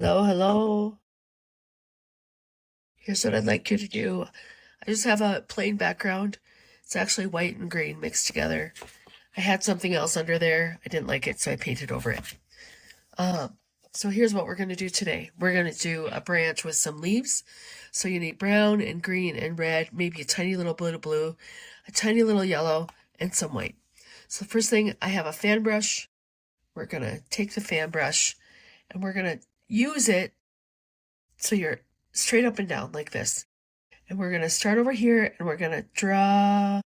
Hello, hello. Here's what I'd like you to do. I just have a plain background. It's actually white and green mixed together. I had something else under there. I didn't like it, so I painted over it. Um, so here's what we're going to do today. We're going to do a branch with some leaves. So you need brown and green and red, maybe a tiny little blue, a tiny little yellow, and some white. So the first thing, I have a fan brush. We're going to take the fan brush and we're going to use it so you're straight up and down like this. And we're going to start over here and we're going to draw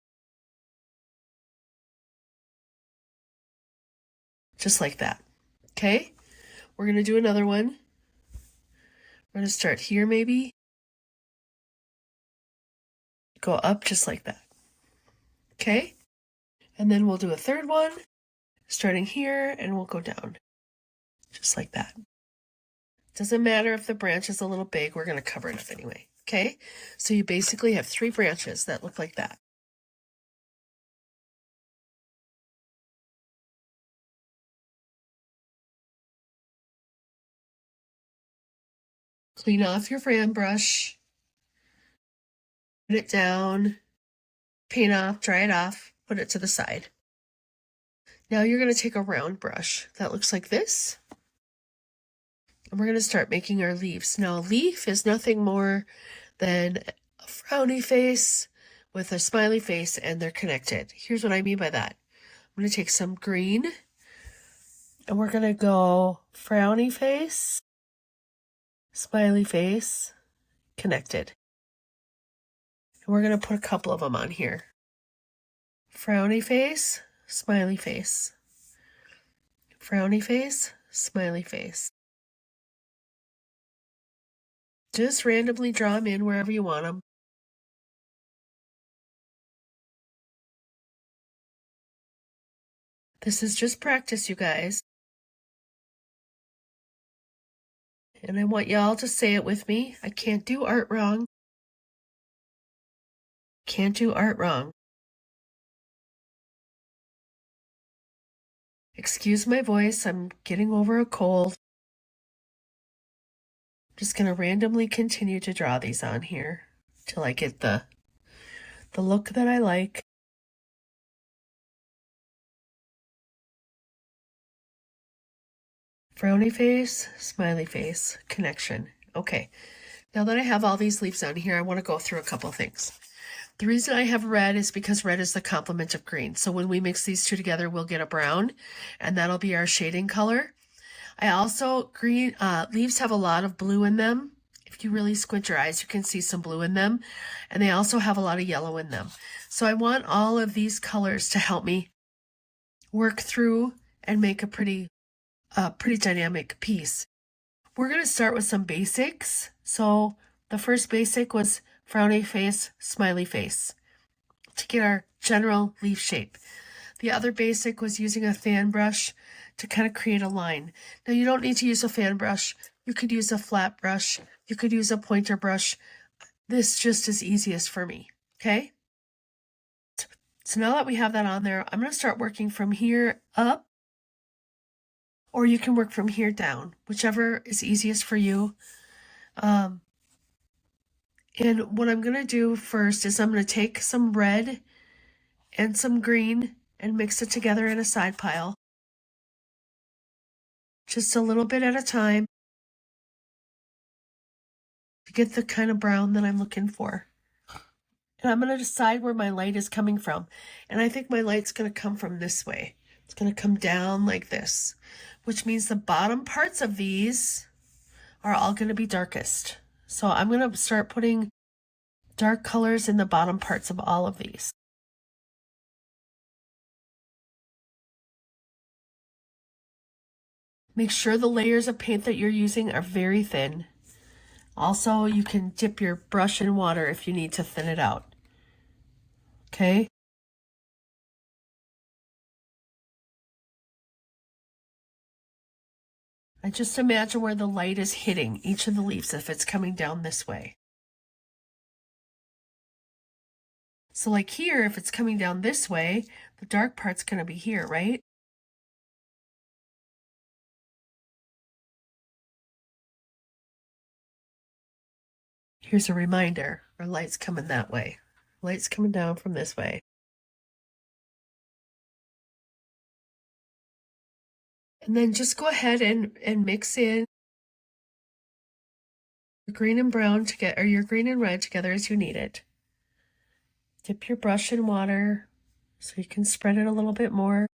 just like that. Okay? We're going to do another one. We're going to start here maybe. Go up just like that. Okay? And then we'll do a third one starting here and we'll go down just like that. Doesn't matter if the branch is a little big, we're going to cover it up anyway. Okay? So you basically have 3 branches that look like that. Clean off your fan brush, put it down, paint off, dry it off, put it to the side. Now you're going to take a round brush that looks like this. And we're going to start making our leaves. Now a leaf is nothing more than a frowny face with a smiley face and they're connected. Here's what I mean by that. I'm going to take some green and we're going to go frowny face, smiley face, connected. And we're going to put a couple of them on here. Frowny face, smiley face. Frowny face, smiley face. Just randomly draw them in wherever you want them. This is just practice, you guys. And I want y'all to say it with me. I can't do art wrong. Can't do art wrong. Excuse my voice, I'm getting over a cold. Just gonna randomly continue to draw these on here till I get the look that I like. Frowny face, smiley face, connection. Okay, now that I have all these leaves on here, I want to go through a couple things. The reason I have red is because red is the complement of green. So when we mix these two together, we'll get a brown, and that'll be our shading color. I also, leaves have a lot of blue in them. If you really squint your eyes, you can see some blue in them. And they also have a lot of yellow in them. So I want all of these colors to help me work through and make a pretty dynamic piece. We're going to start with some basics. So the first basic was frowny face, smiley face to get our general leaf shape. The other basic was using a fan brush to kind of create a line. Now you don't need to use a fan brush. You could use a flat brush. You could use a pointer brush. This just is easiest for me, okay? So now that we have that on there, I'm going to start working from here up, or you can work from here down, whichever is easiest for you. And what I'm going to do first is I'm going to take some red and some green and mix it together in a side pile. Just a little bit at a time to get the kind of brown that I'm looking for. And I'm going to decide where my light is coming from. And I think my light's going to come from this way. It's going to come down like this, which means the bottom parts of these are all going to be darkest. So I'm going to start putting dark colors in the bottom parts of all of these. Make sure the layers of paint that you're using are very thin. Also, you can dip your brush in water if you need to thin it out. Okay? I just imagine where the light is hitting each of the leaves if it's coming down this way. So like here, if it's coming down this way, the dark part's going to be here, right? Here's a reminder, our light's coming that way. Light's coming down from this way. And then just go ahead and mix in your green and brown together, or your green and red together as you need it. Dip your brush in water so you can spread it a little bit more.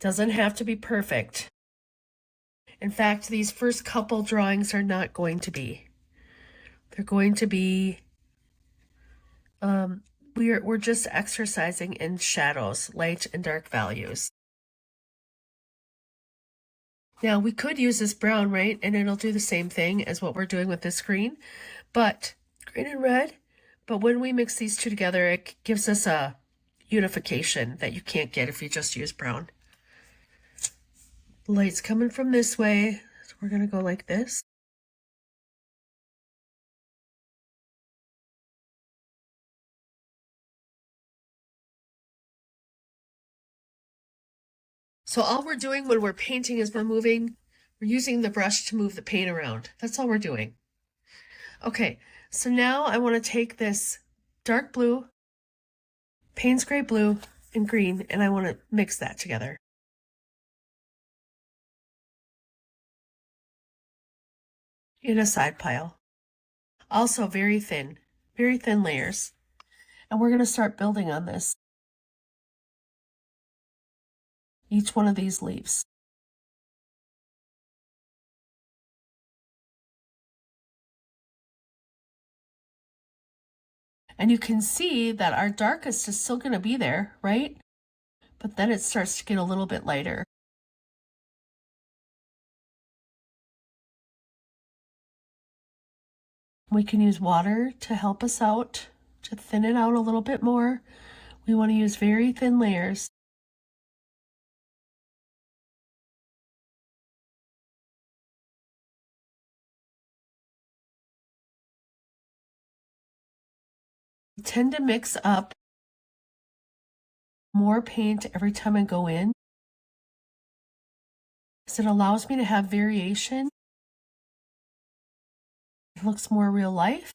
Doesn't have to be perfect. In fact, these first couple drawings are not going to be. They're going to be, we're just exercising in shadows, light and dark values. Now we could use this brown, right? And it'll do the same thing as what we're doing with this green, but green and red. But when we mix these two together, it gives us a unification that you can't get if you just use brown. Light's coming from this way, so we're gonna go like this. So all we're doing when we're painting is we're using the brush to move the paint around. That's all we're doing. Okay, so now I want to take this dark blue, Payne's Gray blue, and green, and I want to mix that together. In a side pile. Also very thin layers. And we're going to start building on this. Each one of these leaves. And you can see that our darkest is still going to be there, right? But then it starts to get a little bit lighter. We can use water to help us out, to thin it out a little bit more. We want to use very thin layers. I tend to mix up more paint every time I go in, because it allows me to have variation. It looks more real life.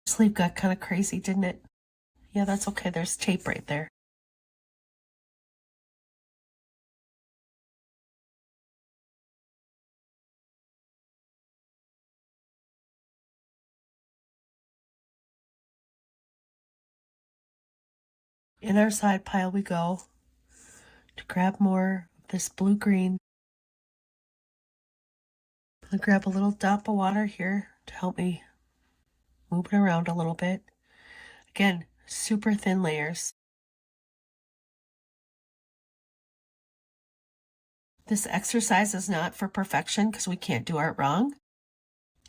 Sleep got kind of crazy, didn't it? Yeah, that's okay. There's tape right there. In our side pile we go to grab more of this blue-green. I'm going to grab a little drop of water here to help me move it around a little bit. Again, super thin layers. This exercise is not for perfection because we can't do art wrong.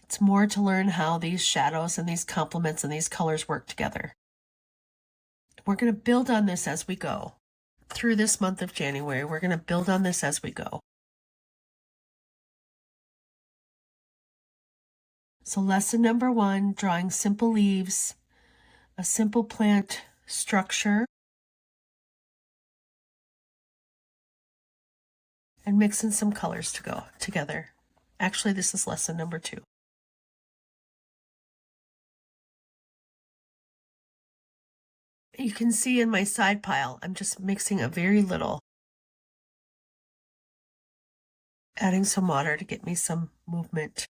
It's more to learn how these shadows and these complements and these colors work together. We're going to build on this as we go. Through this month of January, we're going to build on this as we go. So lesson number 1, drawing simple leaves, a simple plant structure, and mixing some colors to go together. Actually, this is lesson number 2. You can see in my side pile, I'm just mixing a very little, adding some water to get me some movement.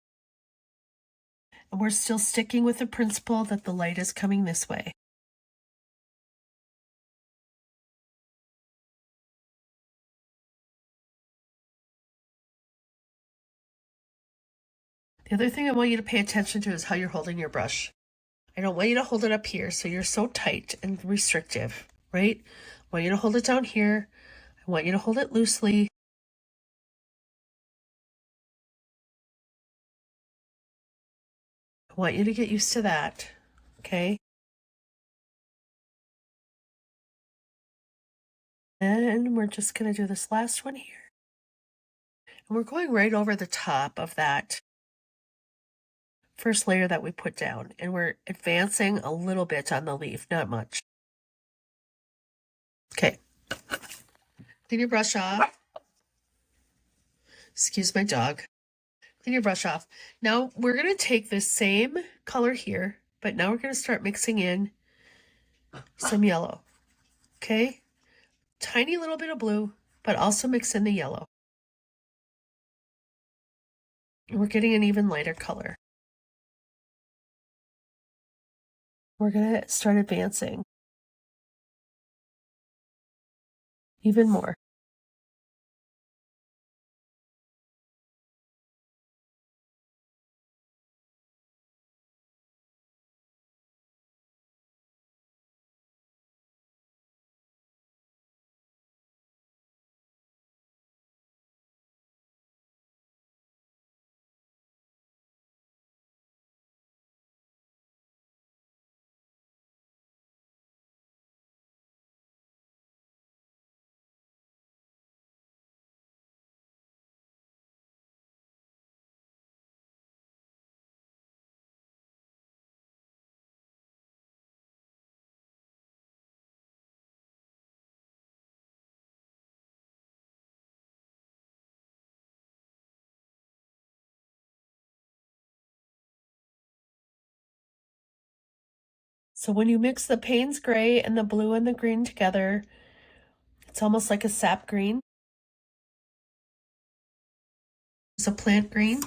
And we're still sticking with the principle that the light is coming this way. The other thing I want you to pay attention to is how you're holding your brush. I don't want you to hold it up here so you're so tight and restrictive, right? I want you to hold it down here. I want you to hold it loosely. I want you to get used to that, okay? And we're just going to do this last one here. And we're going right over the top of that first layer that we put down, and we're advancing a little bit on the leaf, not much. Okay. Clean your brush off. Excuse my dog. Clean your brush off. Now we're going to take this same color here, but now we're going to start mixing in some yellow. Okay? Tiny little bit of blue, but also mix in the yellow. And we're getting an even lighter color. We're going to start advancing even more. So when you mix the Payne's gray and the blue and the green together, it's almost like a sap green. It's a plant green,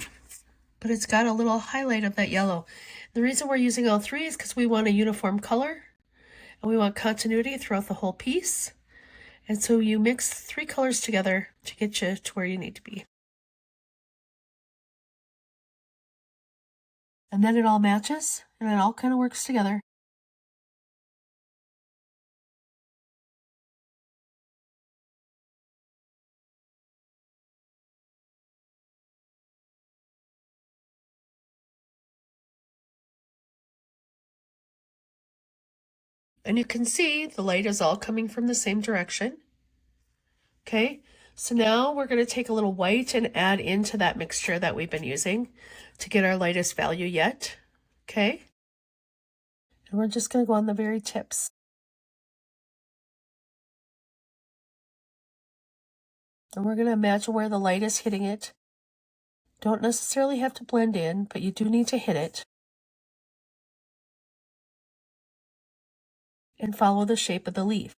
but it's got a little highlight of that yellow. The reason we're using all three is because we want a uniform color and we want continuity throughout the whole piece. And so you mix three colors together to get you to where you need to be. And then it all matches and it all kind of works together. And you can see the light is all coming from the same direction. Okay, so now we're going to take a little white and add into that mixture that we've been using to get our lightest value yet. Okay, and we're just going to go on the very tips. And we're going to imagine where the light is hitting it. Don't necessarily have to blend in, but you do need to hit it. And follow the shape of the leaf.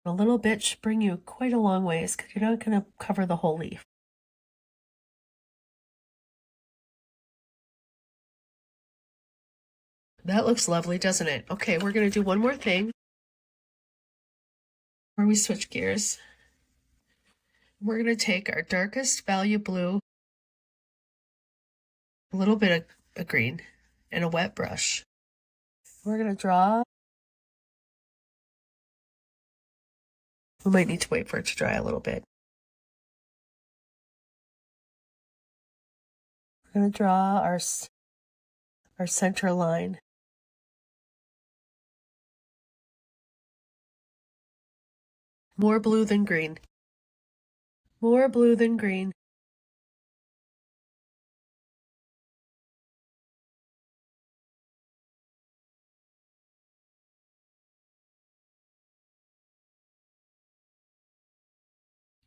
A little bit should bring you quite a long ways because you're not going to cover the whole leaf. That looks lovely, doesn't it? Okay, we're going to do one more thing where we switch gears. We're going to take our darkest value blue, a little bit of green, and a wet brush. We're going to draw. We might need to wait for it to dry a little bit. We're going to draw our center line. More blue than green. More blue than green.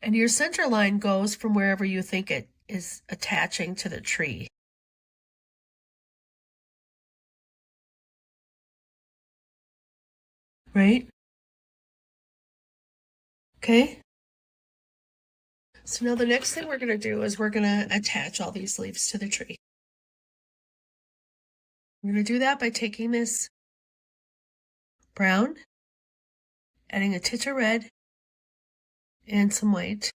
And your center line goes from wherever you think it is attaching to the tree. Right? Okay. So now the next thing we're going to do is we're going to attach all these leaves to the tree. We're going to do that by taking this brown, adding a titch of red, and some white,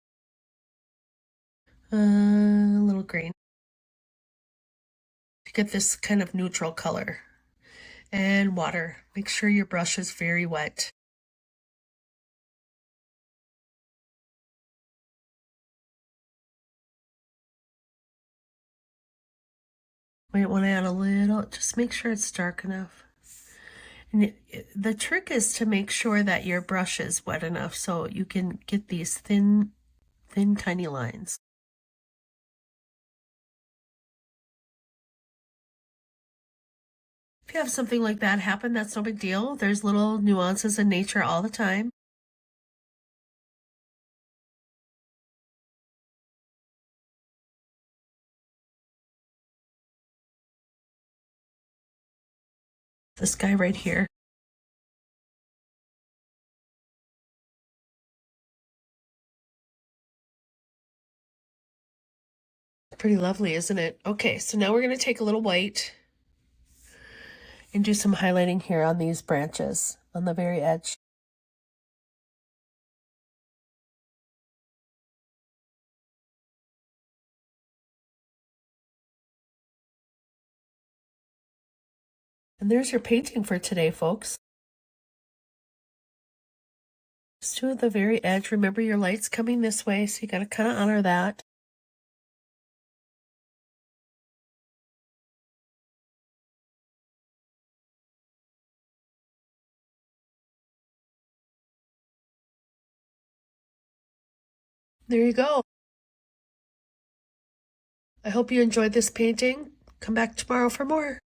a little green, to get this kind of neutral color. And water. Make sure your brush is very wet. Might want to add a little, just make sure it's dark enough. And the trick is to make sure that your brush is wet enough so you can get these thin, tiny lines. If you have something like that happen, that's no big deal. There's little nuances in nature all the time. This guy right here. Pretty lovely, isn't it? Okay, so now we're going to take a little white and do some highlighting here on these branches on the very edge. And there's your painting for today, folks. Just to the very edge. Remember, your light's coming this way, so you got to kind of honor that. There you go. I hope you enjoyed this painting. Come back tomorrow for more.